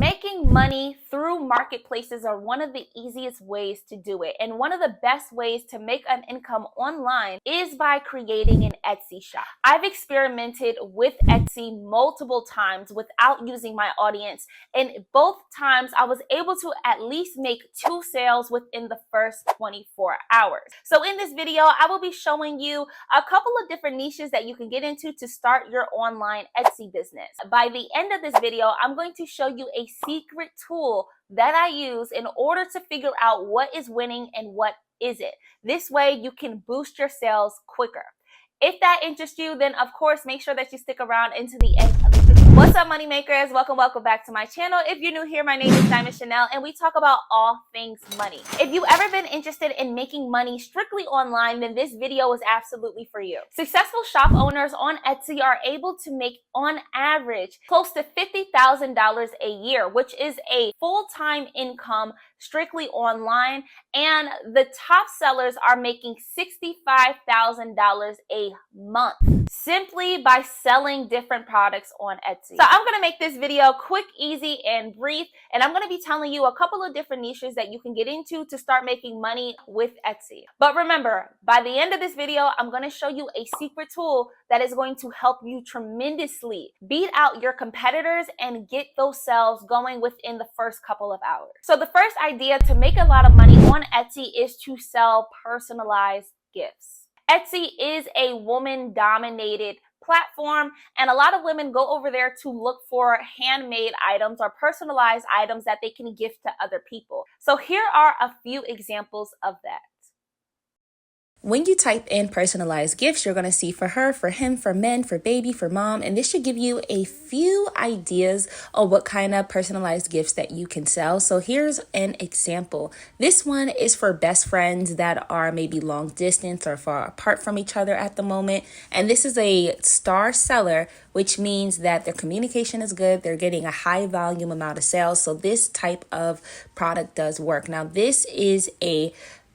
Making money through marketplaces are one of the easiest ways to do it. And one of the best ways to make an income online is by creating an Etsy shop. I've experimented with Etsy multiple times without using my audience. And both times I was able to at least make 2 sales within the first 24 hours. So in this video, I will be showing you a couple of different niches that you can get into to start your online Etsy business. By the end of this video, I'm going to show you a secret tool that I use in order to figure out what is winning and what isn't. This way you can boost your sales quicker. If that interests you, then of course make sure that you stick around into the end of the video. What's up, money makers? Welcome back to my channel. If you're new here, my name is Diamond Chanel and we talk about all things money. If you've ever been interested in making money strictly online, then this video is absolutely for you. Successful shop owners on Etsy are able to make on average close to $50,000 a year, which is a full-time income strictly online, and the top sellers are making $65,000 a month simply by selling different products on Etsy. So I'm going to make this video quick, easy, and brief, and I'm going to be telling you a couple of different niches that you can get into to start making money with Etsy. But remember, by the end of this video, I'm going to show you a secret tool that is going to help you tremendously beat out your competitors and get those sales going within the first couple of hours. So the first idea to make a lot of money on Etsy is to sell personalized gifts. Etsy is a woman-dominated platform, and a lot of women go over there to look for handmade items or personalized items that they can gift to other people. So here are a few examples of that. When you type in personalized gifts, you're going to see for her, for him, for men, for baby, for mom, and this should give you a few ideas of what kind of personalized gifts that you can sell. So here's an example. This one is for best friends that are maybe long distance or far apart from each other at the moment. And this is a star seller, which means that their communication is good. They're getting a high volume amount of sales. So this type of product does work. Now, this is a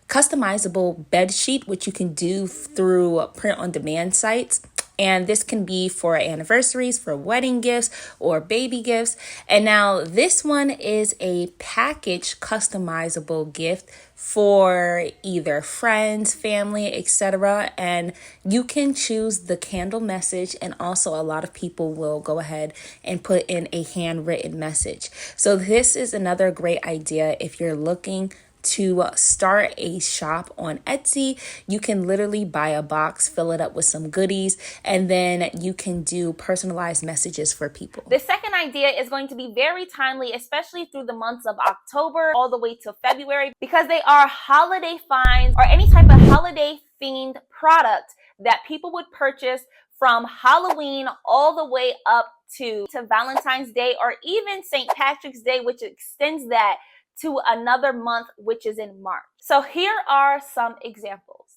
customizable bed sheet, which you can do through print-on-demand sites. And this can be for anniversaries, for wedding gifts, or baby gifts. And now this one is a package customizable gift for either friends, family, etc. And you can choose the candle message, and also a lot of people will go ahead and put in a handwritten message. So this is another great idea if you're looking to start a shop on Etsy. You can literally buy a box, fill it up with some goodies, and then you can do personalized messages for people. The second idea is going to be very timely, especially through the months of October all the way to February, because they are holiday finds or any type of holiday themed product that people would purchase from Halloween all the way up to Valentine's Day, or even St. Patrick's Day, which extends that to another month, which is in March. So here are some examples.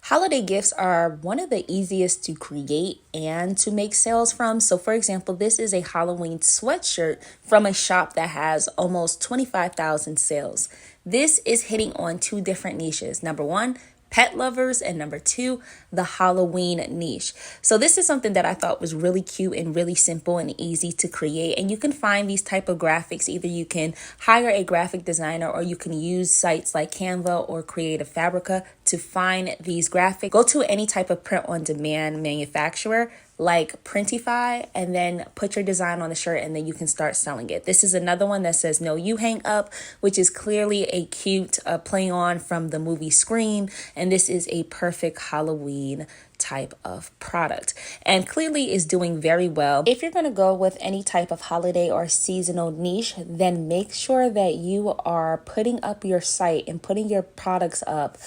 Holiday gifts are one of the easiest to create and to make sales from. So for example, this is a Halloween sweatshirt from a shop that has almost 25,000 sales. This is hitting on 2 different niches. Number 1, pet lovers, and number 2, the Halloween niche. So this is something that I thought was really cute and really simple and easy to create. And you can find these type of graphics. Either you can hire a graphic designer, or you can use sites like Canva or Creative Fabrica to find these graphics. Go to any type of print-on-demand manufacturer like Printify, and then put your design on the shirt, and then you can start selling it. This is another one that says "No, you hang up," which is clearly a cute play on from the movie Scream, and this is a perfect Halloween type of product and clearly is doing very well. If you're going to go with any type of holiday or seasonal niche, then make sure that you are putting up your site and putting your products up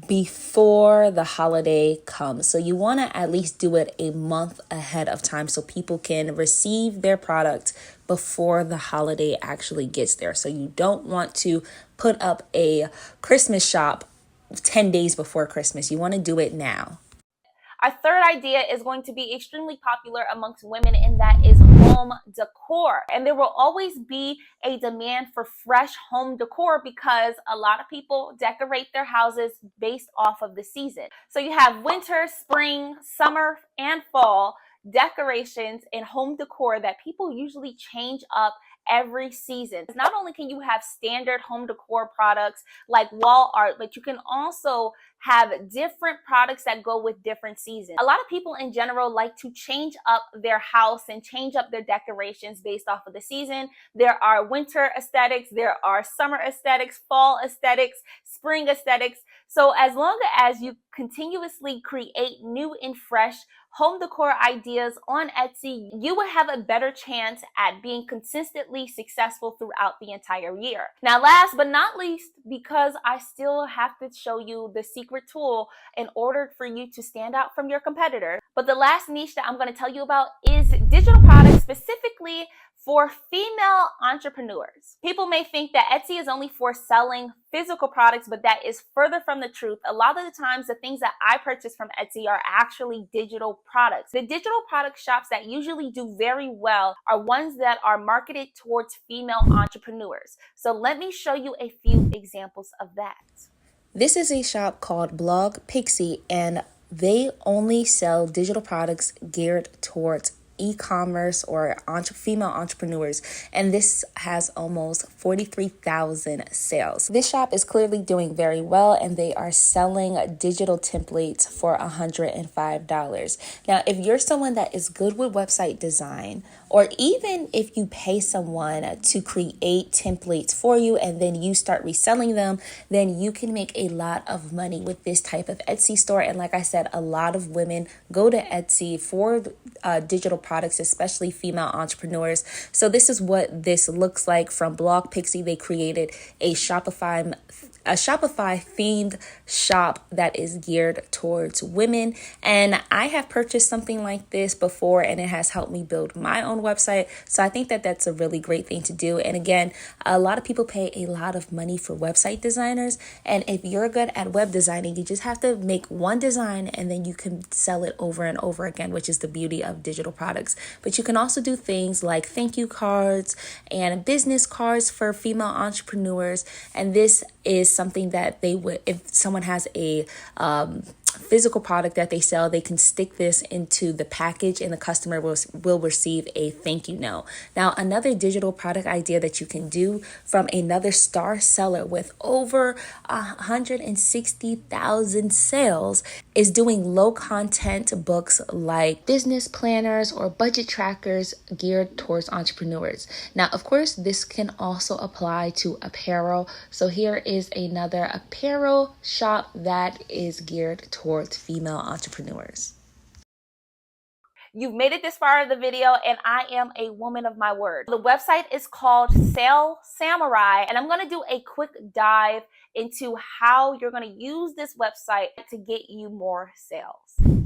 before the holiday comes. So you want to at least do it a month ahead of time so people can receive their product before the holiday actually gets there. So you don't want to put up a Christmas shop 10 days before Christmas. You want to do it now. Our third idea is going to be extremely popular amongst women, and that is home decor. And there will always be a demand for fresh home decor because a lot of people decorate their houses based off of the season. So you have winter, spring, summer, and fall decorations and home decor that people usually change up every season. Not only can you have standard home decor products like wall art, but you can also have different products that go with different seasons. A lot of people in general like to change up their house and change up their decorations based off of the season. There are winter aesthetics, there are summer aesthetics, fall aesthetics, spring aesthetics. So as long as you continuously create new and fresh home decor ideas on Etsy, you will have a better chance at being consistently successful throughout the entire year. Now, last but not least, because I still have to show you the secret tool in order for you to stand out from your competitor, but the last niche that I'm going to tell you about is digital products, specifically for female entrepreneurs. People may think that Etsy is only for selling physical products, but that is further from the truth. A lot of the times, the things that I purchase from Etsy are actually digital products. The digital product shops that usually do very well are ones that are marketed towards female entrepreneurs. So let me show you a few examples of that. This is a shop called Blog Pixie, and they only sell digital products geared towards e-commerce or female entrepreneurs, and this has almost 43,000 sales. This shop is clearly doing very well, and they are selling digital templates for $105. Now, if you're someone that is good with website design, or even if you pay someone to create templates for you and then you start reselling them, then you can make a lot of money with this type of Etsy store. And like I said, a lot of women go to Etsy for digital products, especially female entrepreneurs. So this is what this looks like from Blog Pixie. They created a Shopify themed shop that is geared towards women. And I have purchased something like this before, and it has helped me build my own website. So I think that that's a really great thing to do. And again, a lot of people pay a lot of money for website designers. And if you're good at web designing, you just have to make one design and then you can sell it over and over again, which is the beauty of digital products. But you can also do things like thank you cards and business cards for female entrepreneurs. And this is something that they would, if someone has a physical product that they sell, they can stick this into the package and the customer will receive a thank you note. Now, another digital product idea that you can do from another star seller with over 160,000 sales is doing low content books like business planners or budget trackers geared towards entrepreneurs. Now, of course, this can also apply to apparel. So here is another apparel shop that is geared towards female entrepreneurs. You've made it this far in the video, and I am a woman of my word. The website is called Sale Samurai, and I'm going to do a quick dive into how you're going to use this website to get you more sales.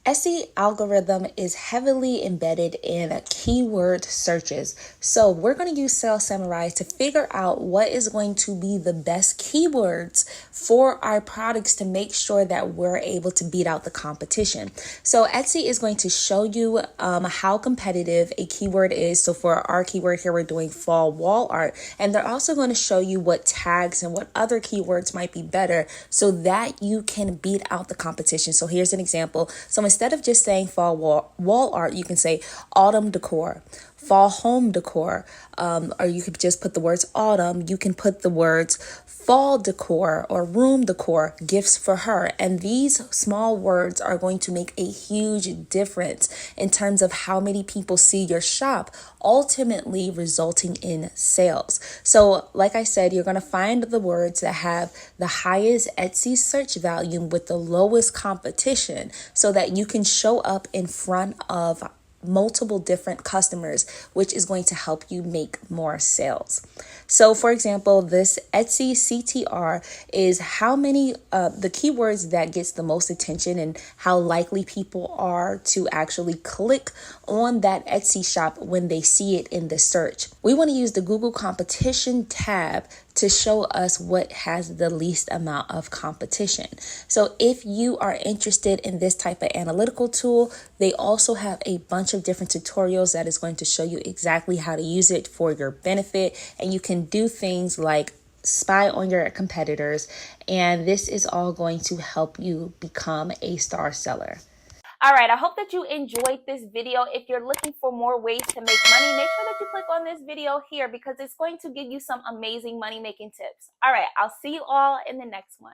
Etsy algorithm is heavily embedded in keyword searches. So we're going to use Sale Samurai to figure out what is going to be the best keywords for our products to make sure that we're able to beat out the competition. So Etsy is going to show you how competitive a keyword is. So for our keyword here, we're doing fall wall art. And they're also going to show you what tags and what other keywords might be better so that you can beat out the competition. So here's an example. So instead of just saying fall wall art, you can say autumn decor, fall home decor, or you could just put the words autumn. You can put the words fall decor or room decor, gifts for her. And these small words are going to make a huge difference in terms of how many people see your shop, ultimately resulting in sales. So like I said, you're going to find the words that have the highest Etsy search volume with the lowest competition so that you can show up in front of multiple different customers, which is going to help you make more sales. So for example, this Etsy CTR is how many the keywords that gets the most attention and how likely people are to actually click on that Etsy shop when they see it in the search. We want to use the Google competition tab to show us what has the least amount of competition. So if you are interested in this type of analytical tool, they also have a bunch of different tutorials that is going to show you exactly how to use it for your benefit. And you can do things like spy on your competitors. And this is all going to help you become a star seller. All right, I hope that you enjoyed this video. If you're looking for more ways to make money, make sure that you click on this video here because it's going to give you some amazing money making tips. All right, I'll see you all in the next one.